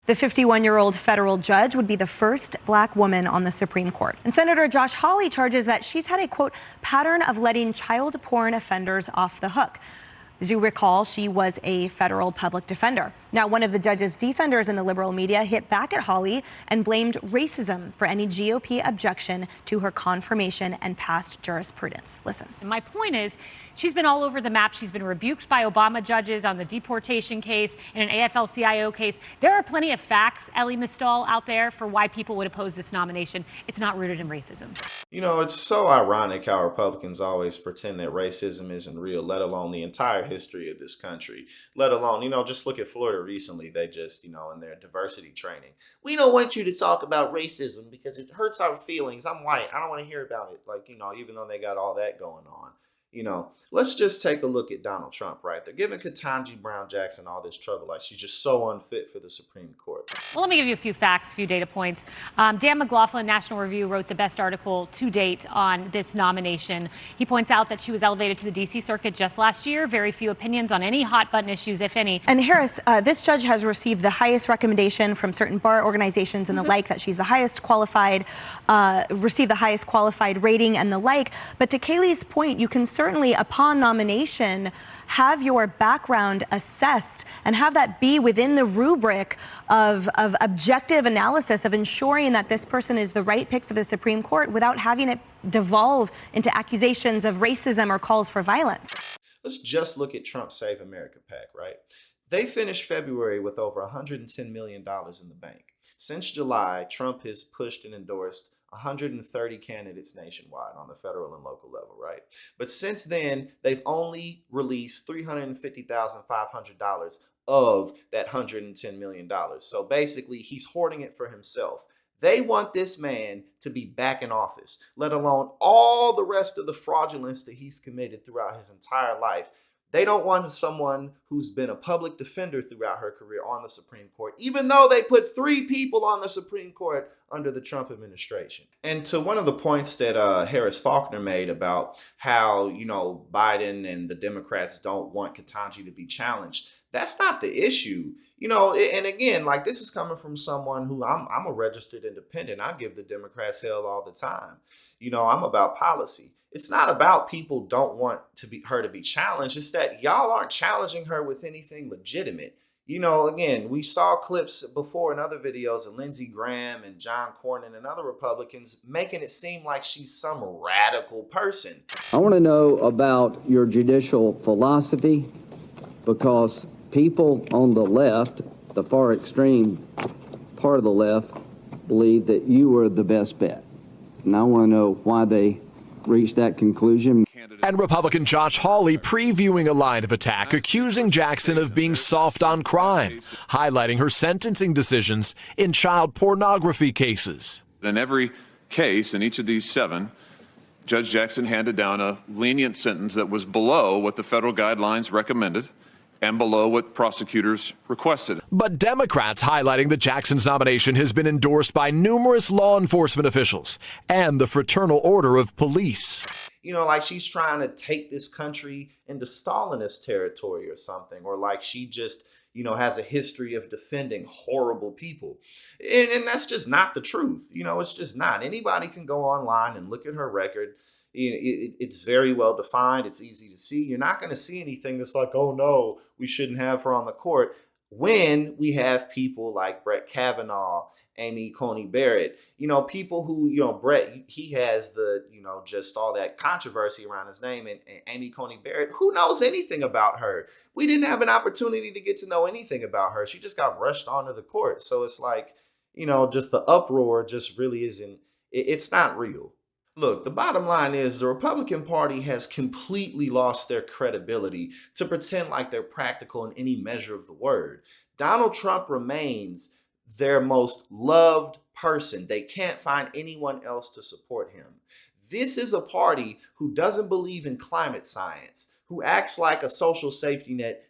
The 51-year-old federal judge would be the first black woman on the Supreme Court. And Senator Josh Hawley charges that she's had a, quote, pattern of letting child porn offenders off the hook. As you recall, she was a federal public defender. Now, one of the judge's defenders in the liberal media hit back at Hawley and blamed racism for any GOP objection to her confirmation and past jurisprudence. Listen. And my point is, she's been all over the map. She's been rebuked by Obama judges on the deportation case, in an AFL-CIO case. There are plenty of facts, Elie Mystal, out there for why people would oppose this nomination. It's not rooted in racism. You know, it's so ironic how Republicans always pretend that racism isn't real, let alone the entire history of this country, let alone, just look at Florida recently. They just, in their diversity training. We don't want you to talk about racism because it hurts our feelings. I'm white. I don't want to hear about it. Even though they got all that going on. Let's just take a look at Donald Trump, right? They're giving Ketanji Brown Jackson all this trouble, like she's just so unfit for the Supreme Court. Well, let me give you a few facts, a few data points. Dan McLaughlin, National Review, wrote the best article to date on this nomination. He points out that she was elevated to the D.C. Circuit just last year. Very few opinions on any hot-button issues, if any. And Harris, this judge has received the highest recommendation from certain bar organizations and the like, that she's the highest qualified, received the highest qualified rating and the like. But to Kayleigh's point, you can certainly, upon nomination, have your background assessed and have that be within the rubric of objective analysis of ensuring that this person is the right pick for the Supreme Court without having it devolve into accusations of racism or calls for violence. Let's just look at Trump's Save America PAC, right? They finished February with over $110 million in the bank. Since July, Trump has pushed and endorsed 130 candidates nationwide on the federal and local level, right? But since then, they've only released $350,500 of that $110 million. So basically, he's hoarding it for himself. They want this man to be back in office, let alone all the rest of the fraudulence that he's committed throughout his entire life. They don't want someone who's been a public defender throughout her career on the Supreme Court, even though they put 3 people on the Supreme Court under the Trump administration. And to one of the points that Harris Faulkner made about how, Biden and the Democrats don't want Ketanji to be challenged, that's not the issue. And again, this is coming from someone who I'm a registered independent. I give the Democrats hell all the time. I'm about policy. It's not about people don't want her to be challenged. It's that y'all aren't challenging her with anything legitimate. Again, we saw clips before in other videos of Lindsey Graham and John Cornyn and other Republicans making it seem like she's some radical person. I want to know about your judicial philosophy, because people on the left, the far extreme part of the left, believe that you were the best bet. And I want to know why they reached that conclusion. And Republican Josh Hawley previewing a line of attack, accusing Jackson of being soft on crime, highlighting her sentencing decisions in child pornography cases. In every case, in each of these 7, Judge Jackson handed down a lenient sentence that was below what the federal guidelines recommended and below what prosecutors requested. But Democrats highlighting that Jackson's nomination has been endorsed by numerous law enforcement officials and the Fraternal Order of Police. She's trying to take this country into Stalinist territory or something, or she just, has a history of defending horrible people. And that's just not the truth. It's just not. Anybody can go online and look at her record. It's very well defined. It's easy to see. You're not going to see anything that's like, oh no, we shouldn't have her on the court, when we have people like Brett Kavanaugh, Amy Coney Barrett, people who, Brett, he has the, just all that controversy around his name, and Amy Coney Barrett, who knows anything about her? We didn't have an opportunity to get to know anything about her. She just got rushed onto the court. So it's like, just the uproar just really isn't, it's not real. Look, the bottom line is the Republican Party has completely lost their credibility to pretend like they're practical in any measure of the word. Donald Trump remains their most loved person. They can't find anyone else to support him. This is a party who doesn't believe in climate science, who acts like a social safety net.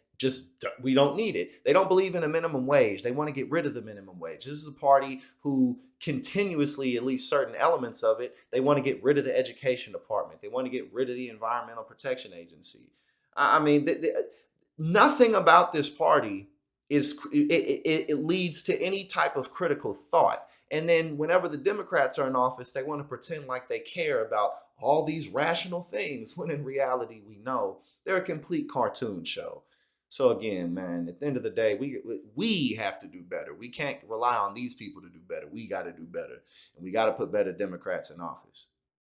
We don't need it. They don't believe in a minimum wage. They want to get rid of the minimum wage. This is a party who continuously, at least certain elements of it, they want to get rid of the education department. They want to get rid of the Environmental Protection Agency. Nothing about this party it leads to any type of critical thought. And then whenever the Democrats are in office, they want to pretend like they care about all these rational things, when in reality, we know they're a complete cartoon show. So again, man, at the end of the day, we have to do better. We can't rely on these people to do better. We got to do better, and we got to put better Democrats in office.